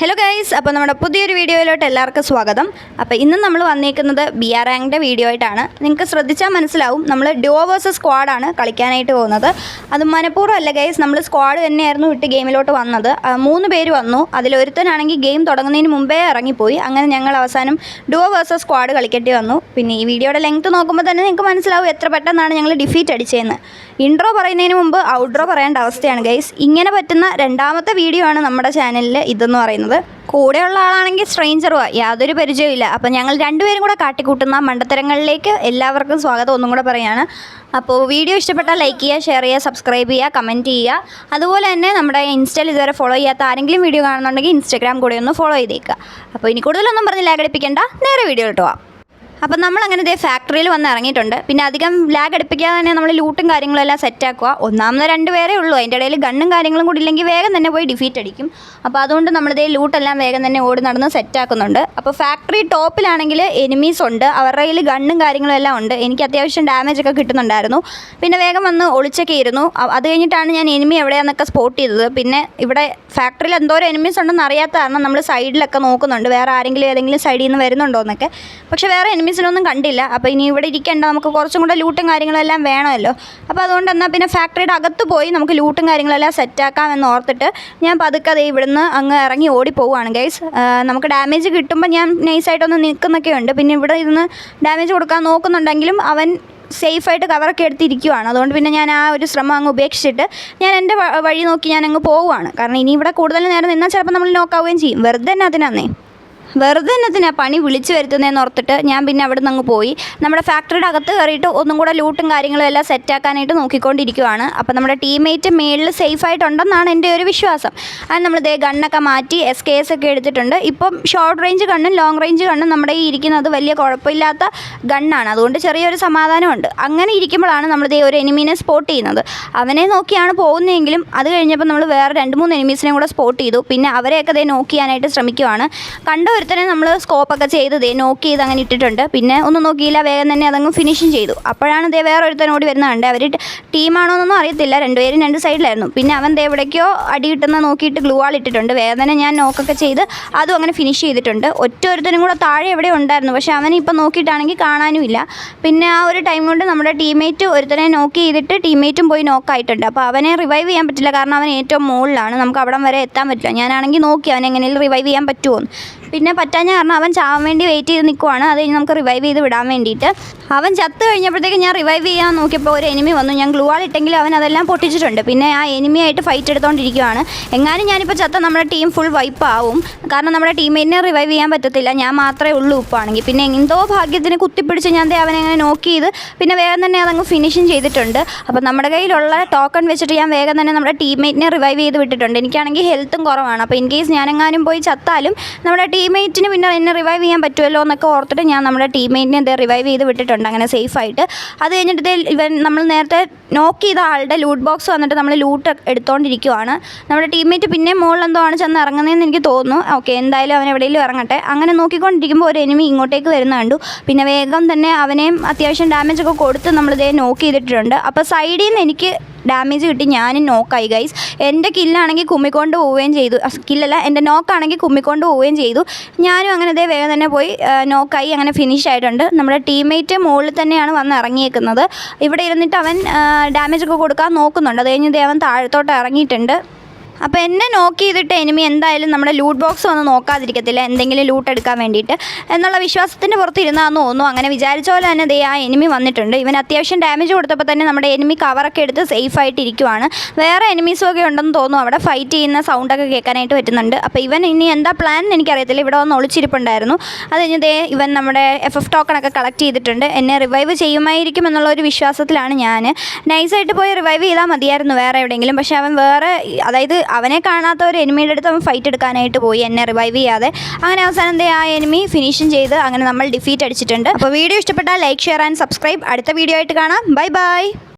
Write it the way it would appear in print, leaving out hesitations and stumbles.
Hello guys, അപ്പോൾ നമ്മുടെ പുതിയൊരു വീഡിയോയിലോട്ട് എല്ലാവർക്കും സ്വാഗതം. അപ്പോൾ ഇന്ന് നമ്മൾ വന്നിരിക്കുന്നത് BR റാങ്കിൻ്റെ വീഡിയോ ആയിട്ടാണ്. നിങ്ങൾക്ക് ശ്രദ്ധിച്ചാൽ മനസ്സിലാവും, നമ്മൾ ഡുവോ വേഴ്സസ് സ്ക്വാഡാണ് കളിക്കാനായിട്ട് പോകുന്നത്. അത് മനഃപൂർവ്വം അല്ല ഗൈസ്, നമ്മൾ സ്ക്വാഡ് തന്നെയായിരുന്നു വിട്ട് ഗെയിമിലോട്ട് വന്നത്. 3 പേര് വന്നു. അതിലൊരുത്തനാണെങ്കിൽ ഗെയിം തുടങ്ങുന്നതിന് മുമ്പേ ഇറങ്ങിപ്പോയി. അങ്ങനെ ഞങ്ങൾ അവസാനം ഡുവോ വേഴ്സസ് സ്ക്വാഡ് കളിക്കേണ്ടി വന്നു. പിന്നെ ഈ വീഡിയോയുടെ ലെങ്ത്ത് നോക്കുമ്പോൾ തന്നെ നിങ്ങൾക്ക് മനസ്സിലാവും എത്ര പെട്ടെന്നാണ് ഞങ്ങൾ ഡിഫീറ്റ് അടിച്ചതെന്ന്. ഇൻട്രോ പറയുന്നതിന് മുമ്പ് ഔട്ട്രോ പറയേണ്ട അവസ്ഥയാണ് ഗൈസ്. ഇങ്ങനെ പറ്റുന്ന രണ്ടാമത്തെ വീഡിയോ ആണ് നമ്മുടെ ചാനലിൽ ഇതെന്ന് പറയുന്നത്. കൂടെയുള്ള ആളാണെങ്കിൽ സ്ട്രേഞ്ചറുമാണ്, യാതൊരു പരിചയമില്ല. അപ്പം ഞങ്ങൾ രണ്ടുപേരും കൂടെ കാട്ടിക്കൂട്ടുന്ന മണ്ടത്തരങ്ങളിലേക്ക് എല്ലാവർക്കും സ്വാഗതം ഒന്നും കൂടെ പറയുകയാണ്. അപ്പോൾ വീഡിയോ ഇഷ്ടപ്പെട്ടാൽ ലൈക്ക് ചെയ്യുക, ഷെയർ ചെയ്യുക, സബ്സ്ക്രൈബ് ചെയ്യുക, കമൻറ്റ് ചെയ്യുക. അതുപോലെ തന്നെ നമ്മുടെ ഇൻസ്റ്റയിൽ ഇതുവരെ ഫോളോ ചെയ്യാത്ത ആരെങ്കിലും വീഡിയോ കാണുന്നുണ്ടെങ്കിൽ ഇൻസ്റ്റാഗ്രാം കൂടെ ഒന്ന് ഫോളോ ചെയ്തേക്കുക. അപ്പോൾ ഇനി കൂടുതലൊന്നും പറഞ്ഞ് ലാഗ് അടിപ്പിക്കേണ്ട, നേരെ വീഡിയോ കിട്ടുക. അപ്പം നമ്മളങ്ങനെ ഇതേ ഫാക്ടറിയിൽ വന്ന് ഇറങ്ങിയിട്ടുണ്ട്. പിന്നെ അധികം ലാഗ് അടുപ്പിക്കാതെ തന്നെ നമ്മൾ ലൂട്ടും കാര്യങ്ങളെല്ലാം സെറ്റാക്കുക. ഒന്നാമത് 2 പേരേ ഉള്ളൂ, അതിൻ്റെ ഇടയിൽ ഗണ്ണും കാര്യങ്ങളും കൂടി ഇല്ലെങ്കിൽ വേഗം തന്നെ പോയി ഡിഫീറ്റ് അടിക്കും. അപ്പോൾ അതുകൊണ്ട് നമ്മളിതേ ലൂട്ടെല്ലാം വേഗം തന്നെ ഓടി നടന്ന് സെറ്റാക്കുന്നുണ്ട്. അപ്പോൾ ഫാക്ടറി ടോപ്പിലാണെങ്കിൽ എനിമീസ് ഉണ്ട്, അവരുടെ കയ്യിൽ ഗണ്ണും കാര്യങ്ങളും എല്ലാം ഉണ്ട്. എനിക്ക് അത്യാവശ്യം ഡാമേജ് ഒക്കെ കിട്ടുന്നുണ്ടായിരുന്നു. പിന്നെ വേഗം വന്ന് ഒളിച്ചൊക്കെ ഇരുന്നു. അത് കഴിഞ്ഞിട്ടാണ് ഞാൻ എനിമി എവിടെയാണെന്നൊക്കെ സ്പോട്ട് ചെയ്തത്. പിന്നെ ഇവിടെ ഫാക്ടറിയിൽ എന്തോരം എനിമീസ് ഉണ്ടെന്ന് അറിയാത്ത കാരണം നമ്മൾ സൈഡിലൊക്കെ നോക്കുന്നുണ്ട്, വേറെ ആരെങ്കിലും ഏതെങ്കിലും സൈഡിൽ നിന്ന് വരുന്നുണ്ടോ എന്നൊക്കെ. പക്ഷേ വേറെ എനിമീസിനൊന്നും കണ്ടില്ല. അപ്പോൾ ഇനി ഇവിടെ ഇരിക്കേണ്ട, നമുക്ക് കുറച്ചും കൂടെ ലൂട്ടും കാര്യങ്ങളെല്ലാം വേണമല്ലോ. അപ്പോൾ അതുകൊണ്ട് എന്നാൽ പിന്നെ ഫാക്ടറിയുടെ അകത്ത് പോയി നമുക്ക് ലൂട്ടും കാര്യങ്ങളെല്ലാം സെറ്റാക്കാമെന്ന് ഓർത്തിട്ട് ഞാൻ പതുക്കെ ഇവിടുന്ന് അങ്ങ് ഇറങ്ങി ഓടിപ്പോവുകയാണ് ഗൈസ്. നമുക്ക് ഡാമേജ് കിട്ടുമ്പോൾ ഞാൻ നൈസായിട്ടൊന്ന് നിൽക്കുന്നൊക്കെ ഉണ്ട്. പിന്നെ ഇവിടെ ഇരുന്ന് ഡാമേജ് കൊടുക്കാൻ നോക്കുന്നുണ്ടെങ്കിലും അവൻ സേഫായിട്ട് കവറൊക്കെ എടുത്തിരിക്കുവാണ്. അതുകൊണ്ട് പിന്നെ ഞാൻ ആ ഒരു ശ്രമം അങ്ങ് ഉപേക്ഷിച്ചിട്ട് ഞാൻ എൻ്റെ വഴി നോക്കി ഞാൻ അങ്ങ് പോവുകയാണ്. കാരണം ഇനി ഇവിടെ കൂടുതൽ നേരം നിന്നാൽ ചിലപ്പോൾ നമ്മൾ നോക്കാവുകയും ചെയ്യും. വെറുതെ തന്നെ എന്നതിനാ പണി വിളിച്ചു വരുത്തുന്നതെന്ന് ഓർത്തിട്ട് ഞാൻ പിന്നെ അവിടെ നിന്ന് അങ്ങ് പോയി. നമ്മുടെ ഫാക്ടറിയുടെ അകത്ത് കയറിയിട്ട് ഒന്നും കൂടെ ലൂട്ടും കാര്യങ്ങളും എല്ലാം സെറ്റാക്കാനായിട്ട് നോക്കിക്കൊണ്ടിരിക്കുവാണ്. അപ്പോൾ നമ്മുടെ ടീംമേറ്റ് മേളിൽ സേഫായിട്ടുണ്ടെന്നാണ് എൻ്റെ ഒരു വിശ്വാസം. അത് നമ്മൾ ഗണ്ണൊക്കെ മാറ്റി SKS ഒക്കെ എടുത്തിട്ടുണ്ട്. ഇപ്പം ഷോർട്ട് റേഞ്ച് ഗണ്ണും ലോങ് റേഞ്ച് ഗണ്ണും നമ്മുടെ ഈ ഇരിക്കുന്നത് വലിയ കുഴപ്പമില്ലാത്ത ഗണ്ണാണ്. അതുകൊണ്ട് ചെറിയൊരു സമാധാനമുണ്ട്. അങ്ങനെ ഇരിക്കുമ്പോഴാണ് നമ്മൾ ഒരു എനിമീനെ സ്പോട്ട് ചെയ്യുന്നത്. അവനെ നോക്കിയാണ് പോകുന്നതെങ്കിലും അത് കഴിഞ്ഞപ്പോൾ നമ്മൾ വേറെ 2-3 എനിമീസിനെ കൂടെ സ്പോട്ട് ചെയ്തു. പിന്നെ അവരെയൊക്കെ നോക്ക് ചെയ്യാനായിട്ട് ശ്രമിക്കുവാണ്. ഒരുത്തനെ നമ്മൾ സ്കോപ്പൊക്കെ ചെയ്ത് നോക്ക് ചെയ്ത് അങ്ങനെ ഇട്ടിട്ടുണ്ട്. പിന്നെ ഒന്നും നോക്കിയില്ല, വേഗം തന്നെ അതങ്ങ് ഫിനിഷും ചെയ്തു. അപ്പോഴാണ് വേറെ ഒരുത്തനോടി വരുന്നുണ്ട്. അവർ ടീമാണോ എന്നൊന്നും അറിയത്തില്ല, 2 പേരും 2 സൈഡിലായിരുന്നു. പിന്നെ അവൻ എവിടേക്കോ അടി കിട്ടുന്ന നോക്കിയിട്ട് ഗ്ലൂ വാൾ ഇട്ടിട്ടുണ്ട്. വേഗം തന്നെ ഞാൻ നോക്കൊക്കെ ചെയ്ത് അതും അങ്ങനെ ഫിനിഷ് ചെയ്തിട്ടുണ്ട്. ഒരുത്തനും കൂടെ താഴെ എവിടെ ഉണ്ടായിരുന്നു, പക്ഷേ അവനെ ഇപ്പം നോക്കിയിട്ടാണെങ്കിൽ കാണാനും ഇല്ല. പിന്നെ ആ ഒരു ടൈം കൊണ്ട് നമ്മുടെ ടീംമേറ്റ് ഒരുത്തനെ നോക്ക് ചെയ്തിട്ട് ടീംമേറ്റും പോയി നോക്കായിട്ടുണ്ട്. അപ്പോൾ അവനെ റിവൈവ് ചെയ്യാൻ പറ്റില്ല, കാരണം അവൻ ഏറ്റവും മുകളിലാണ്, നമുക്ക് അവിടം വരെ എത്താൻ പറ്റില്ല. ഞാനാണെങ്കിൽ നോക്കി അവനെ എങ്ങനെയും റിവൈവ് ചെയ്യാൻ പറ്റുമോ. പിന്നെ പറ്റാഞ്ഞ കാരണം അവൻ ചാവാൻ വേണ്ടി വെയിറ്റ് ചെയ്ത് നിൽക്കുവാണ്. അത് കഴിഞ്ഞ് നമുക്ക് റിവൈവ് ചെയ്ത് വിടാൻ വേണ്ടിയിട്ട്. അവൻ ചത്ത് കഴിഞ്ഞപ്പോഴത്തേക്ക് ഞാൻ റിവൈവ് ചെയ്യാൻ നോക്കിയപ്പോൾ ഒരു എനിമി വന്നു. ഞാൻ ഗ്ലൂ വാൾ ഇട്ടെങ്കിലും അവൻ അതെല്ലാം പൊട്ടിച്ചിട്ടുണ്ട്. പിന്നെ ആ എനിമിയായിട്ട് ഫൈറ്റ് എടുത്തുകൊണ്ടിരിക്കുകയാണ്. എങ്ങാനും ഞാനിപ്പോൾ ചത്ത നമ്മുടെ ടീം ഫുൾ വൈപ്പ് ആവും, കാരണം നമ്മുടെ ടീമേറ്റിനെ റിവൈവ് ചെയ്യാൻ പറ്റത്തില്ല, ഞാൻ മാത്രമേ ഉള്ളൂ ഉപ്പാണെങ്കിൽ. പിന്നെ എന്തോ ഭാഗ്യത്തിന് കുത്തിപ്പിടിച്ച് ഞാൻ അവനെ അങ്ങനെ നോക്ക് ചെയ്ത് പിന്നെ വേഗം തന്നെ അതങ്ങ് ഫിനിഷും ചെയ്തിട്ടുണ്ട്. അപ്പോൾ നമ്മുടെ കയ്യിലുള്ള ടോക്കൺ വെച്ചിട്ട് ഞാൻ വേഗം തന്നെ നമ്മുടെ ടീമേറ്റിനെ റിവൈവ് ചെയ്ത് വിട്ടിട്ടുണ്ട്. എനിക്കാണെങ്കിൽ ഹെൽത്തും കുറവാണ്. അപ്പോൾ ഇൻ കേസ് ഞാനെങ്ങാനും പോയി ചത്താലും നമ്മുടെ ടീംമേറ്റിന് പിന്നെ എന്നെ റിവൈവ് ചെയ്യാൻ പറ്റുമല്ലോ എന്നൊക്കെ ഓർത്തിട്ട് ഞാൻ നമ്മുടെ ടീംമേറ്റിനെ റിവൈവ് ചെയ്ത് വിട്ടിട്ടുണ്ട് അങ്ങനെ സേഫായിട്ട്. അത് കഴിഞ്ഞിട്ട് ഇവൻ നമ്മൾ നേരത്തെ നോക്ക് ചെയ്ത ആളുടെ ലൂട്ട് ബോക്സ് വന്നിട്ട് നമ്മൾ ലൂട്ട് എടുത്തുകൊണ്ടിരിക്കുവാണ്. നമ്മുടെ ടീംമേറ്റ് പിന്നെ മുകളിൽ എന്തോ ആണ് ചെന്ന് ഇറങ്ങുന്നതെന്ന് എനിക്ക് തോന്നുന്നു. ഓക്കെ, എന്തായാലും അവൻ എവിടെയെങ്കിലും ഇറങ്ങട്ടെ. അങ്ങനെ നോക്കിക്കൊണ്ടിരിക്കുമ്പോൾ ഒരു എനിമി ഇങ്ങോട്ടേക്ക് വരുന്ന കണ്ടു. പിന്നെ വേഗം തന്നെ അവനെയും അത്യാവശ്യം ഡാമേജൊക്കെ കൊടുത്ത് നമ്മളിതേ നോക്ക് ചെയ്തിട്ടുണ്ട്. അപ്പോൾ സൈഡിൽ നിന്ന് എനിക്ക് ഡാമേജ് കിട്ടി, ഞാനും നോക്കായി ഗൈസ്. എൻ്റെ കില്ലാണെങ്കിൽ കുമ്മിക്കൊണ്ട് പോവുകയും ചെയ്തു. കില്ലല്ല, എൻ്റെ നോക്കാണെങ്കിൽ കുമ്മിക്കൊണ്ട് പോവുകയും ചെയ്തു. ഞാനും അങ്ങനെ വേഗം തന്നെ പോയി നോക്കായി അങ്ങനെ ഫിനിഷ് ആയിട്ടുണ്ട്. നമ്മുടെ ടീംമേറ്റ് മുകളിൽ തന്നെയാണ് വന്ന് ഇറങ്ങിയേക്കുന്നത്. ഇവിടെ ഇരുന്നിട്ട് അവൻ ഡാമേജൊക്കെ കൊടുക്കാൻ നോക്കുന്നുണ്ട്. അത് കഴിഞ്ഞ് അവൻ താഴത്തോട്ട് ഇറങ്ങിയിട്ടുണ്ട്. അപ്പോൾ എന്നെ നോക്ക് ചെയ്തിട്ട് എനിമി എന്തായാലും നമ്മുടെ ലൂട്ട് ബോക്സ് വന്ന് നോക്കാതിരിക്കത്തില്ല, എന്തെങ്കിലും ലൂട്ട് എടുക്കാൻ വേണ്ടിയിട്ട് എന്നുള്ള വിശ്വാസത്തിൻ്റെ പുറത്ത് ഇരുന്നാന്ന് തോന്നുന്നു. അങ്ങനെ വിചാരിച്ച പോലെ തന്നെ ആ എനിമി വന്നിട്ടുണ്ട്. ഇവൻ അത്യാവശ്യം ഡാമേജ് കൊടുത്തപ്പോൾ തന്നെ നമ്മുടെ എനിമി കവറൊക്കെ എടുത്ത് സേഫായിട്ട് ഇരിക്കുവാണ്. വേറെ എനിമീസും ഒക്കെ ഉണ്ടെന്ന് തോന്നുന്നു, അവിടെ ഫൈറ്റ് ചെയ്യുന്ന സൗണ്ടൊക്കെ കേൾക്കാനായിട്ട് പറ്റുന്നുണ്ട്. അപ്പോൾ ഇവൻ ഇനി എന്താ പ്ലാൻ എന്ന് എനിക്കറിയത്തില്ല. ഇവിടെ വന്ന് ഒളിച്ചിരിപ്പുണ്ടായിരുന്നു. അത് കഴിഞ്ഞ് ഇവൻ നമ്മുടെ FF ടോക്കണൊക്കെ കളക്ട് ചെയ്തിട്ടുണ്ട്. എന്നെ റിവൈവ് ചെയ്യുമായിരിക്കും എന്നുള്ള ഒരു വിശ്വാസത്തിലാണ് ഞാൻ. നൈസായിട്ട് പോയി റിവൈവ് ചെയ്താൽ മതിയായിരുന്നു വേറെ എവിടെയെങ്കിലും. പക്ഷേ അവൻ വേറെ, അതായത് അവനെ കാണാത്ത ഒരു എനിമിയുടെ അടുത്ത് അവൻ ഫൈറ്റ് എടുക്കാനായിട്ട് പോയി, എന്നെ റിവൈവ് ചെയ്യാതെ. അങ്ങനെ അവസാനം ആ എനിമി ഫിനിഷും ചെയ്ത് അങ്ങനെ നമ്മൾ ഡിഫീറ്റ് അടിച്ചിട്ടുണ്ട്. അപ്പോൾ വീഡിയോ ഇഷ്ടപ്പെട്ടാൽ ലൈക്ക്, ഷെയർ ആൻഡ് സബ്സ്ക്രൈബ്. അടുത്ത വീഡിയോ ആയിട്ട് കാണാം. Bye bye.